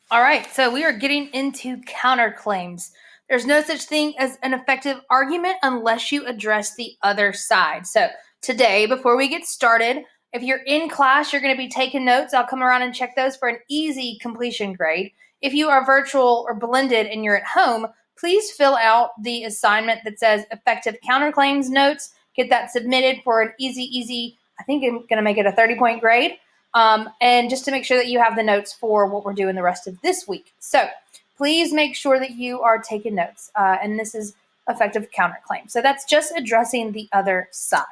All right, so we are getting into counterclaims. There's no such thing as an effective argument unless you address the other side. So today, before we get started, if you're in class, you're going to be taking notes. I'll come around and check those for an easy completion grade. If you are virtual or blended and you're at home, please fill out the assignment that says effective counterclaims notes. Get that submitted for an easy, I think I'm going to make it a 30-point grade. And just to make sure that you have the notes for what we're doing the rest of this week. So please make sure that you are taking notes. And this is effective counterclaim. So that's just addressing the other side.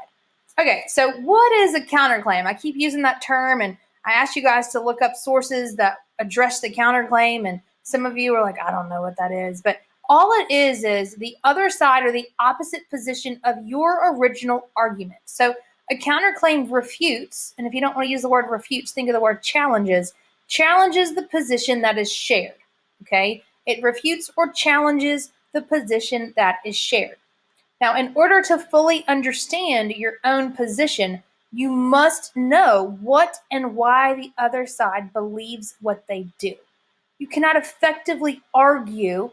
Okay, so what is a counterclaim? I keep using that term, and I asked you guys to look up sources that address the counterclaim, and some of you are like, I don't know what that is. But all it is the other side or the opposite position of your original argument. So a counterclaim refutes, and if you don't want to use the word refutes, think of the word challenges the position that is shared, okay? It refutes or challenges the position that is shared. Now, in order to fully understand your own position, you must know what and why the other side believes what they do. You cannot effectively argue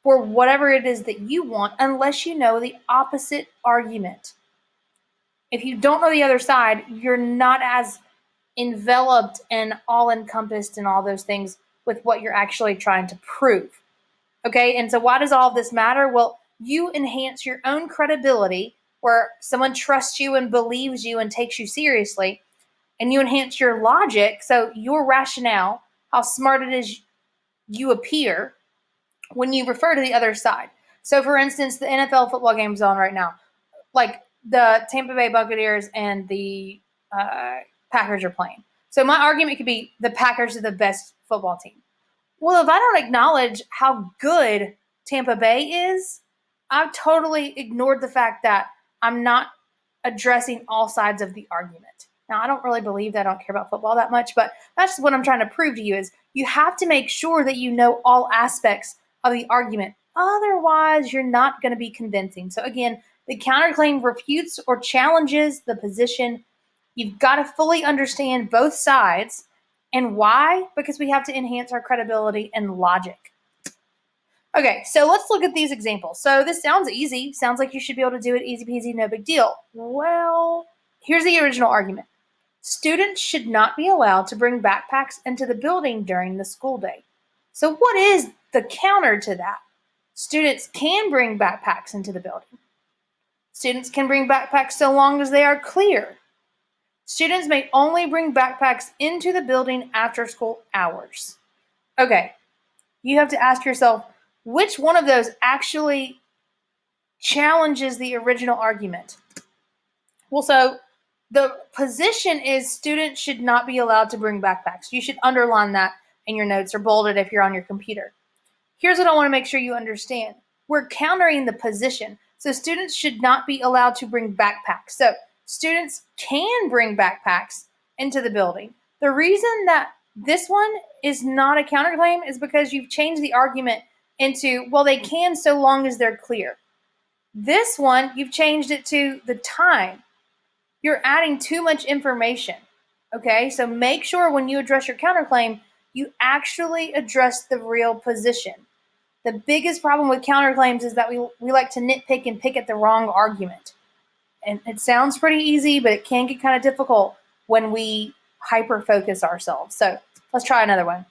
for whatever it is that you want unless you know the opposite argument. If you don't know the other side, you're not as enveloped and all encompassed and all those things with what you're actually trying to prove. Okay, and so why does all of this matter? Well, you enhance your own credibility where someone trusts you and believes you and takes you seriously, and you enhance your logic, so your rationale, how smart it is you appear when you refer to the other side. So, for instance, the NFL football game's on right now. Like the Tampa Bay Buccaneers and the Packers are playing. So my argument could be the Packers are the best football team. Well, if I don't acknowledge how good Tampa Bay is, I've totally ignored the fact that I'm not addressing all sides of the argument. Now, I don't really believe that. I don't care about football that much, but that's what I'm trying to prove to you is you have to make sure that you know all aspects of the argument. Otherwise, you're not going to be convincing. So again, the counterclaim refutes or challenges the position. You've got to fully understand both sides. And why? Because we have to enhance our credibility and logic. Okay, so let's look at these examples. So this sounds easy. Sounds like you should be able to do it easy peasy, no big deal. Well, here's the original argument. Students should not be allowed to bring backpacks into the building during the school day. So what is the counter to that? Students can bring backpacks into the building. Students can bring backpacks so long as they are clear. Students may only bring backpacks into the building after school hours. Okay, you have to ask yourself, which one of those actually challenges the original argument? Well, so the position is students should not be allowed to bring backpacks. You should underline that in your notes or bold it if you're on your computer. Here's what I want to make sure you understand. We're countering the position. So students should not be allowed to bring backpacks. So students can bring backpacks into the building. The reason that this one is not a counterclaim is because you've changed the argument into, well, they can so long as they're clear. This one, you've changed it to the time. You're adding too much information. Okay, so make sure when you address your counterclaim, you actually address the real position. The biggest problem with counterclaims is that we like to nitpick and pick at the wrong argument. And it sounds pretty easy, but it can get kind of difficult when we hyper-focus ourselves. So let's try another one.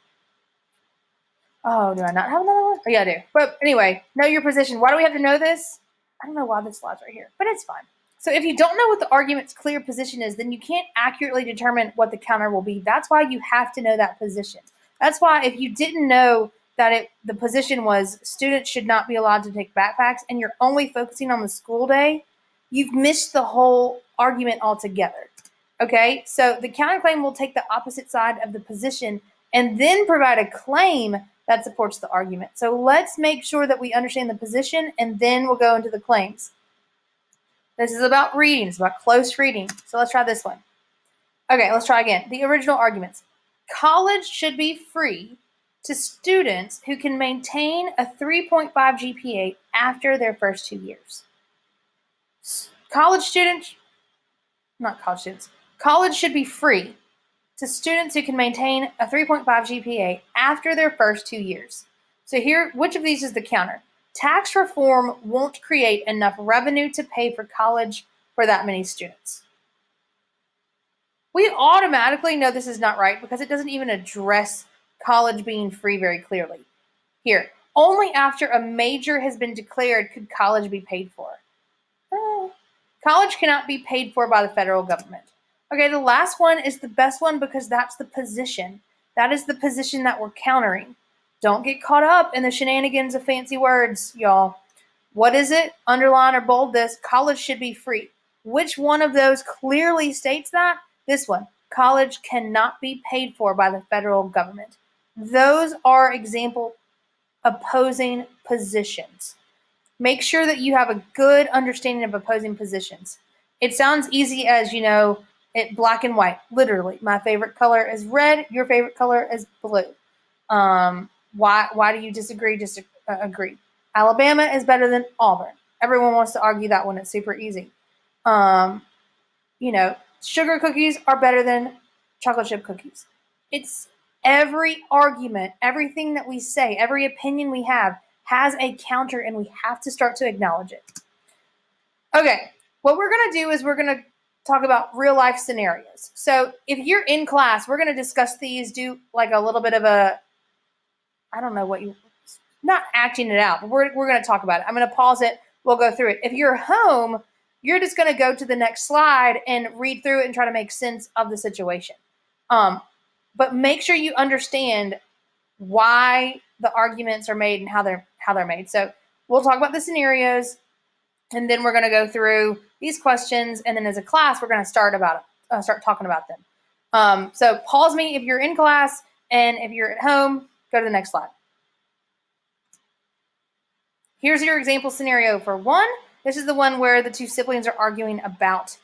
Oh, do I not have another one? Oh, yeah, I do. But anyway, know your position. Why do we have to know this? I don't know why this slide's right here, but it's fine. So if you don't know what the argument's clear position is, then you can't accurately determine what the counter will be. That's why you have to know that position. That's why if you didn't know that the position was students should not be allowed to take backpacks and you're only focusing on the school day, you've missed the whole argument altogether. Okay, so the counterclaim will take the opposite side of the position and then provide a claim that supports the argument. So let's make sure that we understand the position and then we'll go into the claims. This is about reading. It's about close reading. So let's try this one. Okay, let's try again. The original arguments. College should be free to students who can maintain a 3.5 GPA after their first 2 years. College should be free to students who can maintain a 3.5 GPA after their first 2 years. So here, which of these is the counter? Tax reform won't create enough revenue to pay for college for that many students. We automatically know this is not right because it doesn't even address college being free very clearly. Here, only after a major has been declared could college be paid for. College cannot be paid for by the federal government. Okay, the last one is the best one because that's the position. That is the position that we're countering. Don't get caught up in the shenanigans of fancy words, y'all. What is it? Underline or bold this. College should be free. Which one of those clearly states that? This one. College cannot be paid for by the federal government. Those are example opposing positions. Make sure that you have a good understanding of opposing positions. It sounds easy as, black and white. Literally, my favorite color is red. Your favorite color is blue. Why do you disagree? Agree. Alabama is better than Auburn. Everyone wants to argue that one. It's super easy. Sugar cookies are better than chocolate chip cookies. It's every argument, everything that we say, every opinion we have has a counter, and we have to start to acknowledge it. Okay, what we're going to do is we're going to talk about real life scenarios. So if you're in class, we're going to discuss these, do like a little bit of not acting it out, but we're going to talk about it. I'm going to pause it. We'll go through it. If you're home, you're just going to go to the next slide and read through it and try to make sense of the situation. But make sure you understand why the arguments are made and how they're made. So we'll talk about the scenarios, and then we're going to go through these questions, and then as a class, we're going to start talking about them. So pause me if you're in class, and if you're at home, go to the next slide. Here's your example scenario for one. This is the one where the two siblings are arguing about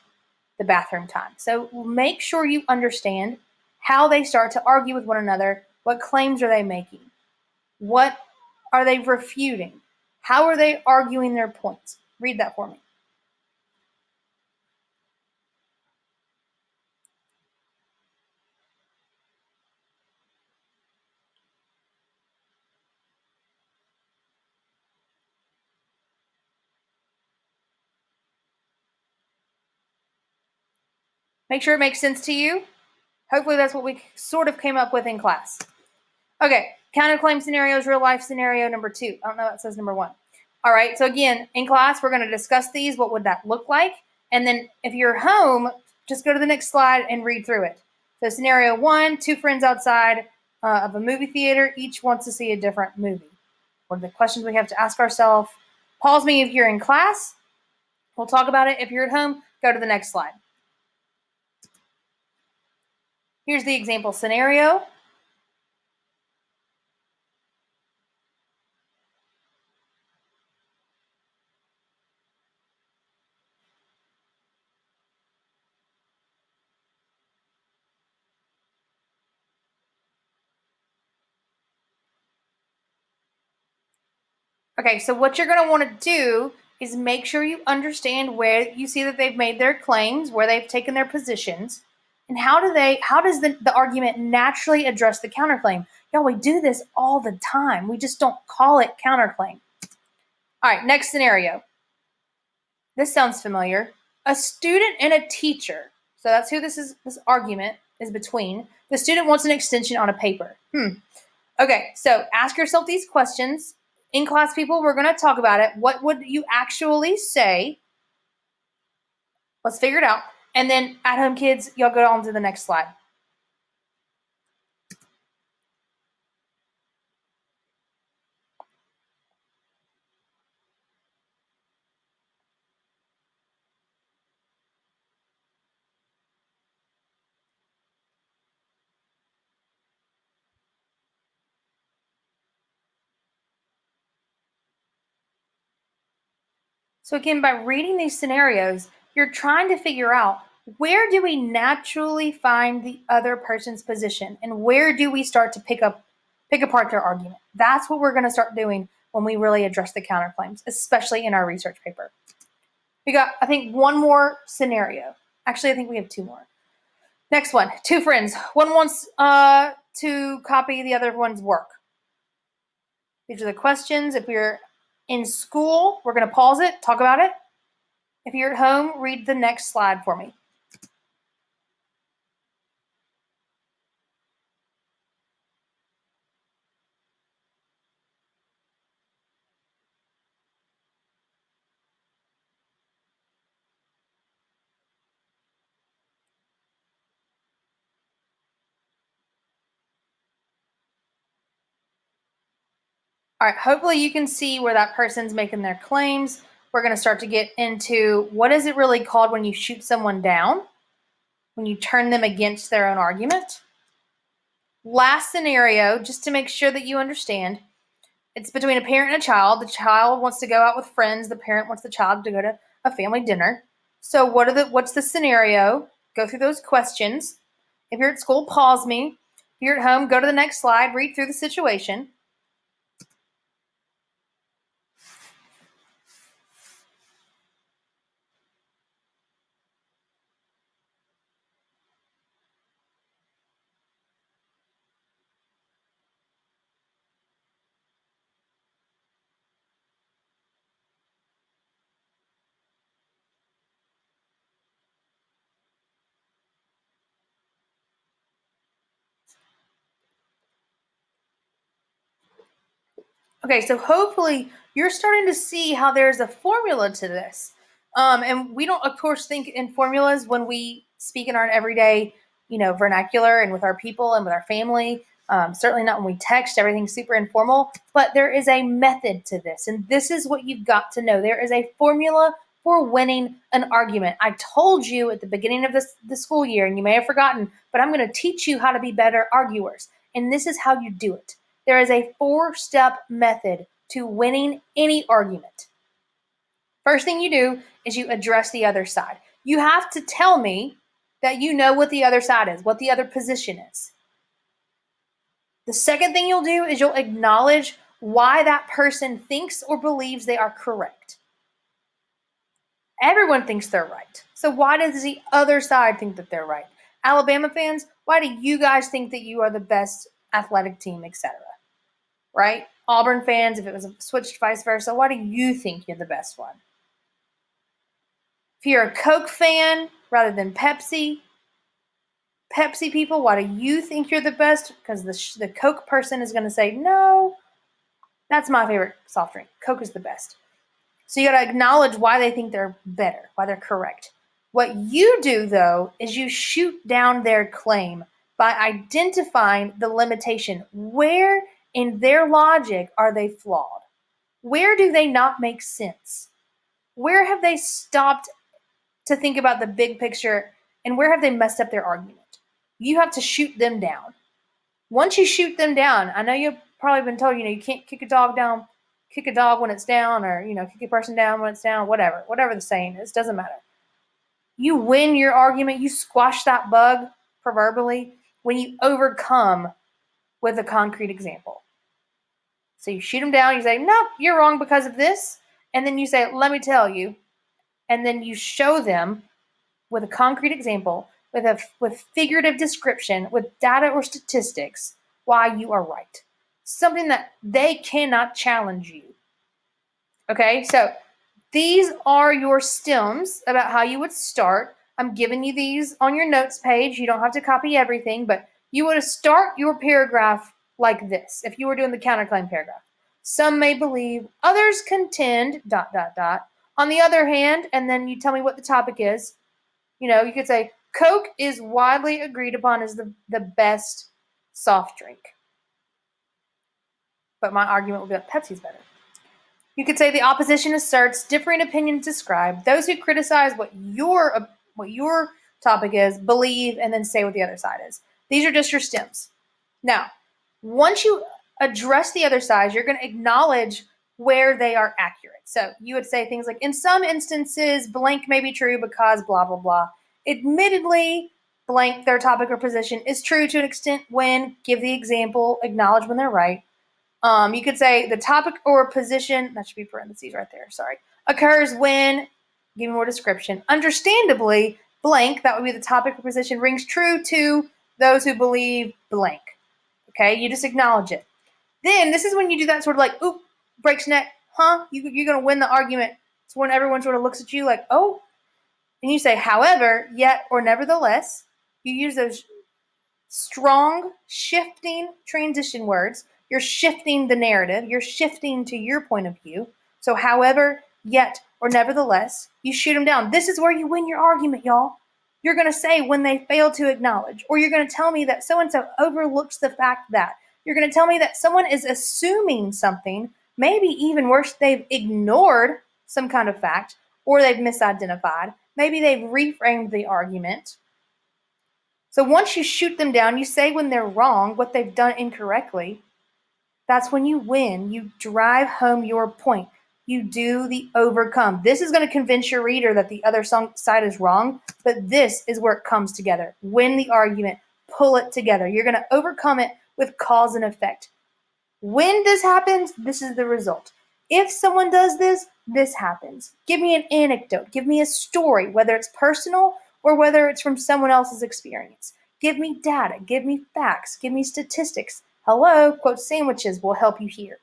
the bathroom time. So make sure you understand how they start to argue with one another. What claims are they making? What are they refuting? How are they arguing their points? Read that for me. Make sure it makes sense to you. Hopefully that's what we sort of came up with in class. Okay, counterclaim scenarios, real life scenario number 2. I don't know, it says number 1. All right, so again, in class, we're going to discuss these. What would that look like? And then if you're home, just go to the next slide and read through it. So scenario 1, 2 friends outside of a movie theater. Each wants to see a different movie. What are the questions we have to ask ourselves? Pause me if you're in class. We'll talk about it. If you're at home, go to the next slide. Here's the example scenario. Okay, so what you're going to want to do is make sure you understand where you see that they've made their claims, where they've taken their positions, and how does the argument naturally address the counterclaim? Y'all, we do this all the time. We just don't call it counterclaim. All right, next scenario. This sounds familiar. A student and a teacher. So that's who this argument is between. The student wants an extension on a paper. Okay, so ask yourself these questions. In class, people, we're going to talk about it. What would you actually say? Let's figure it out. And then at home, kids, y'all go on to the next slide. So again, by reading these scenarios, you're trying to figure out, where do we naturally find the other person's position, and where do we start to pick apart their argument? That's what we're going to start doing when we really address the counterclaims, especially in our research paper. We got, I think, one more scenario. Actually, I think we have 2 more. Next one, two friends. One wants to copy the other one's work. These are the questions. If you're in school, we're going to pause it, talk about it. If you're at home, read the next slide for me. All right, hopefully you can see where that person's making their claims. We're going to start to get into what is it really called when you shoot someone down, when you turn them against their own argument. Last scenario, just to make sure that you understand, it's between a parent and a child. The child wants to go out with friends. The parent wants the child to go to a family dinner. So what's the scenario? Go through those questions. If you're at school, pause me. If you're at home, go to the next slide, read through the situation. Okay, so hopefully you're starting to see how there's a formula to this. And we don't, of course, think in formulas when we speak in our everyday, vernacular and with our people and with our family. Certainly not when we text. Everything's super informal. But there is a method to this, and this is what you've got to know. There is a formula for winning an argument. I told you at the beginning of the school year, and you may have forgotten, but I'm going to teach you how to be better arguers. And this is how you do it. There is a 4-step method to winning any argument. First thing you do is you address the other side. You have to tell me that you know what the other side is, what the other position is. The second thing you'll do is you'll acknowledge why that person thinks or believes they are correct. Everyone thinks they're right. So why does the other side think that they're right? Alabama fans, why do you guys think that you are the best athletic team, etc.? Right? Auburn fans, if it was switched vice versa, why do you think you're the best one? If you're a Coke fan rather than Pepsi people, why do you think you're the best? Because the Coke person is going to say, no, that's my favorite soft drink. Coke is the best. So you got to acknowledge why they think they're better, why they're correct. What you do, though, is you shoot down their claim by identifying the limitation. Where in their logic are they flawed? Where do they not make sense? Where have they stopped to think about the big picture, and where have they messed up their argument? You have to shoot them down. Once you shoot them down, I know you've probably been told, you can't kick a dog when it's down, or, kick a person down when it's down, whatever the saying is, doesn't matter. You win your argument, you squash that bug, proverbially, when you overcome with a concrete example. So you shoot them down, you say, nope, you're wrong because of this. And then you say, let me tell you. And then you show them with a concrete example, with figurative description, with data or statistics, why you are right. Something that they cannot challenge you. Okay, so these are your stems about how you would start. I'm giving you these on your notes page. You don't have to copy everything, but you would start your paragraph like this if you were doing the counterclaim paragraph. Some may believe, others contend, ... On the other hand, and then you tell me what the topic is. You could say, Coke is widely agreed upon as the best soft drink. But my argument would be that Pepsi's better. You could say the opposition asserts differing opinions described. Those who criticize what your topic is believe, and then say what the other side is. These are just your stems. Now, once you address the other side, you're going to acknowledge where they are accurate. So you would say things like, in some instances, blank may be true because blah, blah, blah. Admittedly, blank, their topic or position, is true to an extent when, give the example, acknowledge when they're right. You could say the topic or position, that should be parentheses right there, sorry, occurs when, give me more description. Understandably, blank, that would be the topic or position, rings true to those who believe blank. Okay, you just acknowledge it. Then this is when you do that sort of like, oop, breaks neck, huh? You're going to win the argument. It's when everyone sort of looks at you like, oh, and you say, however, yet, or nevertheless. You use those strong, shifting transition words. You're shifting the narrative. You're shifting to your point of view. So, however, yet, or nevertheless, you shoot them down. This is where you win your argument, y'all. You're going to say when they fail to acknowledge, or you're going to tell me that so-and-so overlooks the fact that. You're going to tell me that someone is assuming something, maybe even worse, they've ignored some kind of fact, or they've misidentified. Maybe they've reframed the argument. So once you shoot them down, you say when they're wrong, what they've done incorrectly. That's when you win. You drive home your point. You do the overcome. This is going to convince your reader that the other side is wrong, but this is where it comes together. Win the argument. Pull it together. You're going to overcome it with cause and effect. When this happens, this is the result. If someone does this, this happens. Give me an anecdote. Give me a story, whether it's personal or whether it's from someone else's experience. Give me data. Give me facts. Give me statistics. Hello, quote sandwiches will help you here.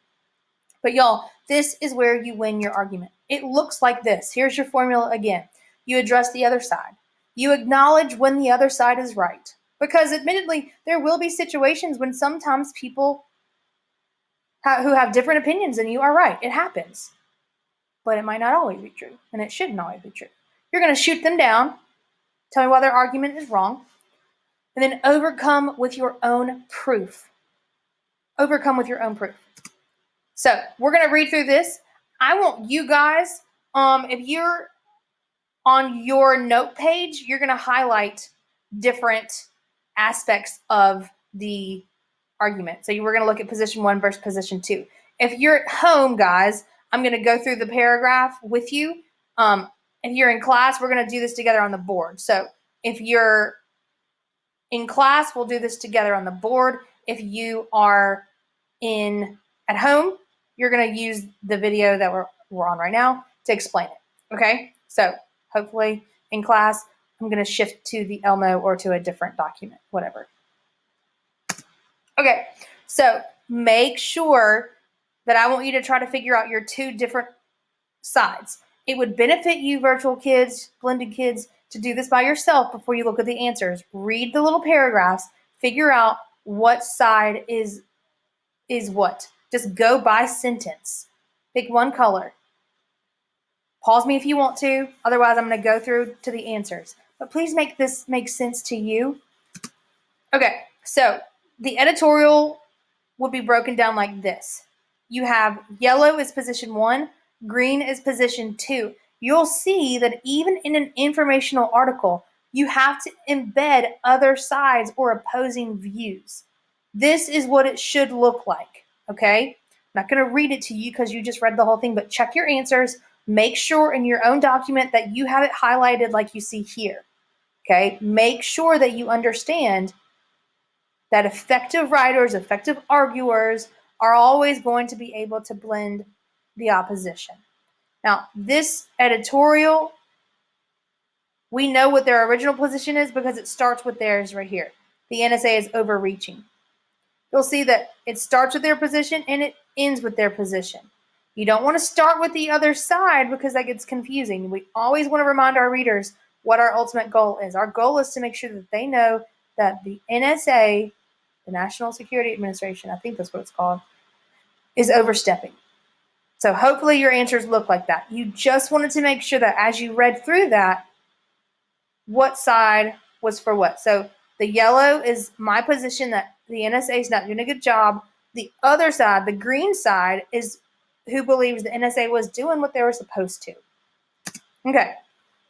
But y'all, this is where you win your argument. It looks like this. Here's your formula again. You address the other side. You acknowledge when the other side is right. Because admittedly, there will be situations when sometimes people who have different opinions than you are right. It happens. But it might not always be true, and it shouldn't always be true. You're going to shoot them down, tell me why their argument is wrong, and then overcome with your own proof. Overcome with your own proof. So we're going to read through this. I want you guys, if you're on your note page, you're going to highlight different aspects of the argument. So we're going to look at position 1 versus position 2. If you're at home, guys, I'm going to go through the paragraph with you. If you're in class, we're going to do this together on the board. So if you're in class, we'll do this together on the board. If you are at home, you're going to use the video that we're on right now to explain it. Okay? So hopefully in class, I'm going to shift to the Elmo or to a different document, whatever. Okay, so make sure that I want you to try to figure out your two different sides. It would benefit you, virtual kids, blended kids, to do this by yourself before you look at the answers. Read the little paragraphs, figure out what side is what. Just go by sentence. Pick one color. Pause me if you want to. Otherwise, I'm going to go through to the answers. But please make this make sense to you. Okay, so the editorial would be broken down like this. You have yellow is position 1, green is position 2. You'll see that even in an informational article, you have to embed other sides or opposing views. This is what it should look like, okay? I'm not going to read it to you because you just read the whole thing, but check your answers. Make sure in your own document that you have it highlighted like you see here, okay? Make sure that you understand that effective writers, effective arguers are always going to be able to blend the opposition. Now, this editorial, we know what their original position is because it starts with theirs right here. The NSA is overreaching. You'll see that it starts with their position and it ends with their position. You don't want to start with the other side because that gets confusing. We always want to remind our readers what our ultimate goal is. Our goal is to make sure that they know that the NSA, the National Security Administration, I think that's what it's called, is overstepping. So hopefully your answers look like that. You just wanted to make sure that as you read through that, what side was for what. So the yellow is my position that the NSA is not doing a good job. The other side, the green side, is who believes the NSA was doing what they were supposed to. Okay,